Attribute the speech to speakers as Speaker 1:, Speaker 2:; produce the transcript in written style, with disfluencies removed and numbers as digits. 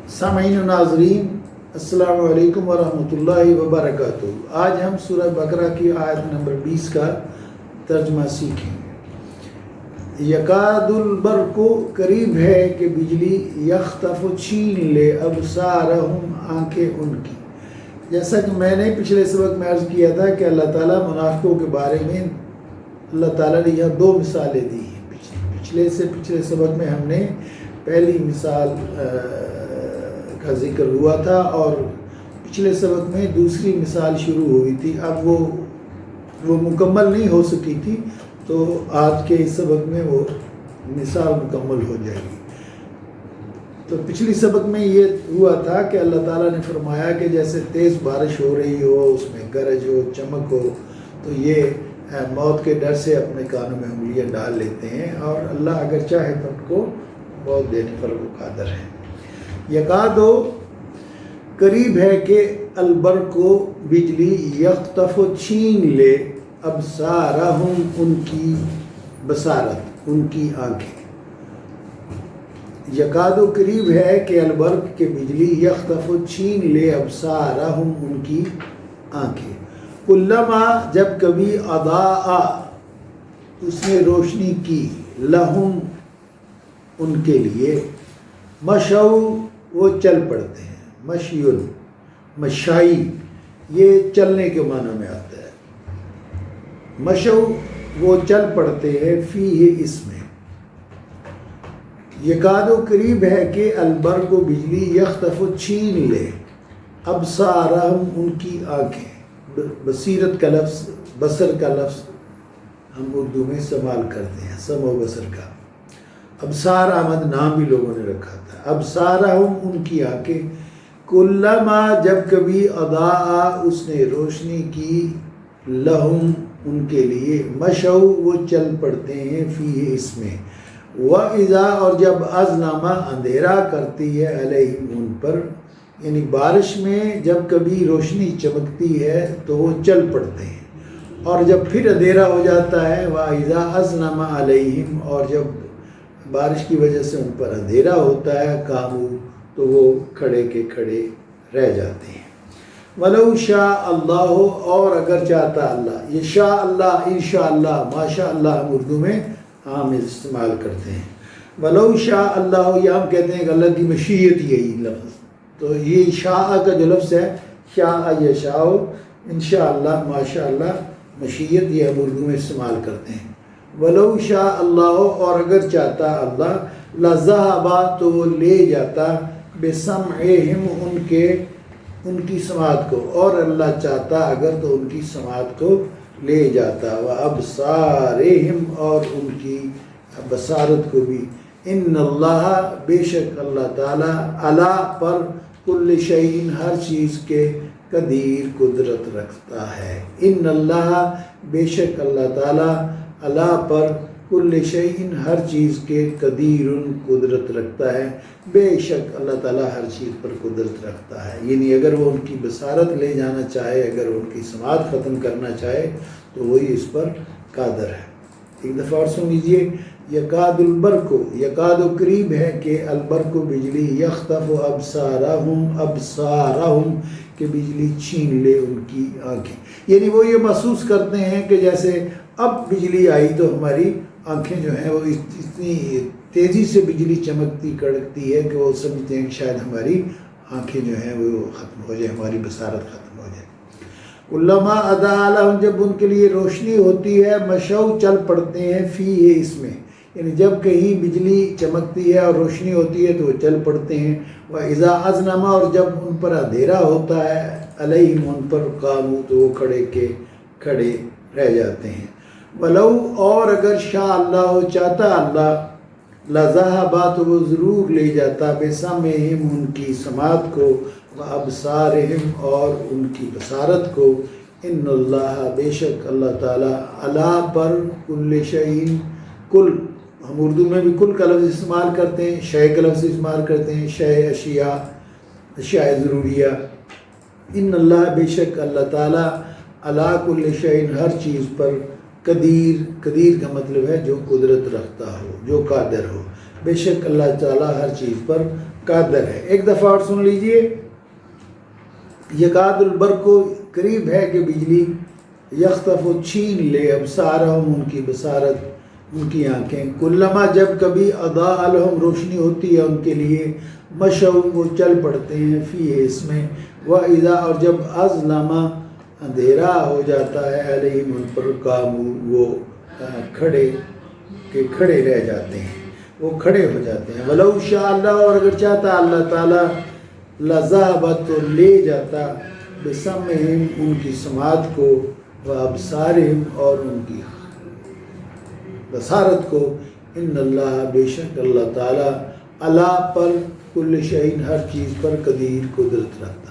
Speaker 1: سامعین و ناظرین، السلام علیکم ورحمۃ اللہ وبرکاتہ۔ آج ہم سورہ بقرہ کی آیت نمبر 20 کا ترجمہ سیکھیں گے۔ یکاد البرق، قریب ہے کہ بجلی، یخطف چھین لے ابصارہم، آنکھیں ان کی۔ جیسا کہ میں نے پچھلے سبق میں عرض کیا تھا کہ اللہ تعالیٰ منافقوں کے بارے میں اللہ تعالیٰ نے یہاں دو مثالیں دی ہیں۔ پچھلے سبق میں ہم نے پہلی مثال کا ذکر ہوا تھا اور پچھلے سبق میں دوسری مثال شروع ہوئی تھی۔ اب وہ مکمل نہیں ہو سکی تھی، تو آج کے اس سبق میں وہ مثال مکمل ہو جائے گی۔ تو پچھلی سبق میں یہ ہوا تھا کہ اللہ تعالیٰ نے فرمایا کہ جیسے تیز بارش ہو رہی ہو، اس میں گرج ہو، چمک ہو، تو یہ موت کے ڈر سے اپنے کانوں میں انگلیاں ڈال لیتے ہیں، اور اللہ اگر چاہے تو ان کو موت دینے پر وہ قادر ہے۔ یکادو، قریب ہے کہ البرق، بجلی، یخطف چھین لے ابصارہم، ان کی بصارت، ان کی آنکھیں۔ یکادو، قریب ہے کہ البرق، کہ بجلی، یخطف چھین لے ابصارہم، ان کی آنکھیں۔ کلما، جب کبھی، اضاء، اس نے روشنی کی، لہم، ان کے لیے، مشو، وہ چل پڑتے ہیں۔ مشیل، مشائی، یہ چلنے کے معنی میں آتا ہے۔ مشو، وہ چل پڑتے ہیں، فیہ، اس میں۔ یکادو، قریب ہے کہ البرق، بجلی، یخطف، چھین لے، ابصارہم، ان کی آنکھیں۔ بصیرت کا لفظ، بصر کا لفظ ہم اردو میں استعمال کرتے ہیں، سمع و بصر کا۔ ابصار احمد نام بھی لوگوں نے رکھا تھا۔ ابصارہم، ان کی آنکھیں۔ کلما، جب کبھی، اضاء، اس نے روشنی کی، لہم، ان کے لیے، مشو، وہ چل پڑتے ہیں، فیہ، اس میں۔ وَإِذَا، اور جب، اظلم، اندھیرا کرتی ہے، علیہم، ان پر، یعنی بارش میں جب کبھی روشنی چمکتی ہے تو وہ چل پڑتے ہیں، اور جب پھر اندھیرا ہو جاتا ہے، وَإِذَا أَظْلَمَ عَلَيْهِمْ، اور جب بارش کی وجہ سے ان پر اندھیرا ہوتا ہے، قاموا، تو وہ کھڑے کے کھڑے رہ جاتے ہیں۔ وَلَوْ شَاءَ اللَّهُ، اور اگر چاہتا اللہ، یہ شاء اللہ، انشاء اللہ، ماشاء اللہ ہم اردو میں عام استعمال کرتے ہیں۔ وَلَوْ شَاءَ اللَّهُ، یہ ہم کہتے ہیں کہ اللہ کی مشیت، یہی لفظ، تو یہ شاء کا جو لفظ ہے، شاء یشاء، انشاء اللہ، ماشاء اللہ، مشیت، یہ ہم اردو میں استعمال کرتے ہیں۔ وَلَوْ شَاءَ اللَّهُ، اور اگر چاہتا اللہ، لَذَهَبَ، تو وہ لے جاتا، بِسَمْعِهِمْ، ان کی سماعت کو، اور اللہ چاہتا اگر تو ان کی سماعت کو لے جاتا، وَأَبْصَارِهِمْ، اور ان کی بصارت کو بھی۔ ان اللہ، بے شک اللہ تعالیٰ، علی، پر، کل شیء، ہر چیز کے، قدیر، قدرت رکھتا ہے۔ ان اللہ، بے شک اللہ تعالیٰ، علی، پر، کل شیء، ہر چیز کے، قدیر، قدرت رکھتا ہے۔ بے شک اللہ تعالیٰ ہر چیز پر قدرت رکھتا ہے، یعنی اگر وہ ان کی بصارت لے جانا چاہے، اگر ان کی سماعت ختم کرنا چاہے تو وہی اس پر قادر ہے۔ ایک دفعہ اور سن لیجیے۔ یکاد البرق، یکاد، قریب ہے کہ البرق، بجلی، یخطف ابصارہم، کہ بجلی چھین لے ان کی آنکھیں، یعنی وہ یہ محسوس کرتے ہیں کہ جیسے اب بجلی آئی تو ہماری آنکھیں جو ہیں وہ اتنی تیزی سے بجلی چمکتی کڑکتی ہے کہ وہ سمجھتے ہیں کہ شاید ہماری آنکھیں جو ہیں وہ ختم ہو جائے، ہماری بصارت ختم ہو جائے۔ علما اضاء لہم، جب ان کے لیے روشنی ہوتی ہے، مشو، چل پڑتے ہیں، فیہ، اس میں، یعنی جب کہیں بجلی چمکتی ہے اور روشنی ہوتی ہے تو وہ چل پڑتے ہیں۔ وَإِذَا أَظْلَمَ، اور جب ان پر اندھیرا ہوتا ہے، علیہم، ان پر، قاموا، تو وہ کھڑے کے کھڑے رہ جاتے ہیں۔ وَلَوْ، اور اگر شاء اللہ، چاہتا اللہ، لَذَهَبَ، تو وہ ضرور لے جاتا، بِسَمْعِهِمْ، ان کی سماعت کو، وَأَبْصَارِهِمْ، اور ان کی بصارت کو۔ ان اللہ، بے شک اللہ تعالیٰ، علی، پر، کل شیء، کل، ہم اردو میں بھی کل کا لفظ استعمال کرتے ہیں، شے کا لفظ استعمال کرتے ہیں، شے، اشیاء، اشیاء ضروریہ۔ ان اللہ، بے شک اللہ تعالیٰ، علی کل شیء، ہر چیز پر، قدیر، قدیر کا مطلب ہے جو قدرت رکھتا ہو، جو قادر ہو۔ بے شک اللہ تعالیٰ ہر چیز پر قادر ہے۔ ایک دفعہ اور سن لیجئے، یکاد البرق کو قریب ہے کہ بجلی یخطف چھین لے ابصارہم ان کی بصارت، ان کی آنکھیں، کلما جب کبھی اضاء لہم روشنی ہوتی ہے ان کے لیے، مشوا وہ چل پڑتے ہیں فی اس میں، وَإِذَا اور جب اظلم اندھیرا ہو جاتا ہے علیہم ان پر، قاموا وہ کھڑے رہ جاتے ہیں، وہ کھڑے ہو جاتے ہیں۔ وَلَوْ شَاءَ اللہ اور اگر چاہتا اللہ تعالیٰ لَذَهَبَ تو لے جاتا بِسَمْعِهِمْ ان کی سماعت کو، وَأَبْصَارِهِمْ اور ان کی بصارت کو، ان اللہ بے شک اللہ تعالیٰ علی پر کل شیء ہر چیز پر قدیر قدرت رکھتا ہے۔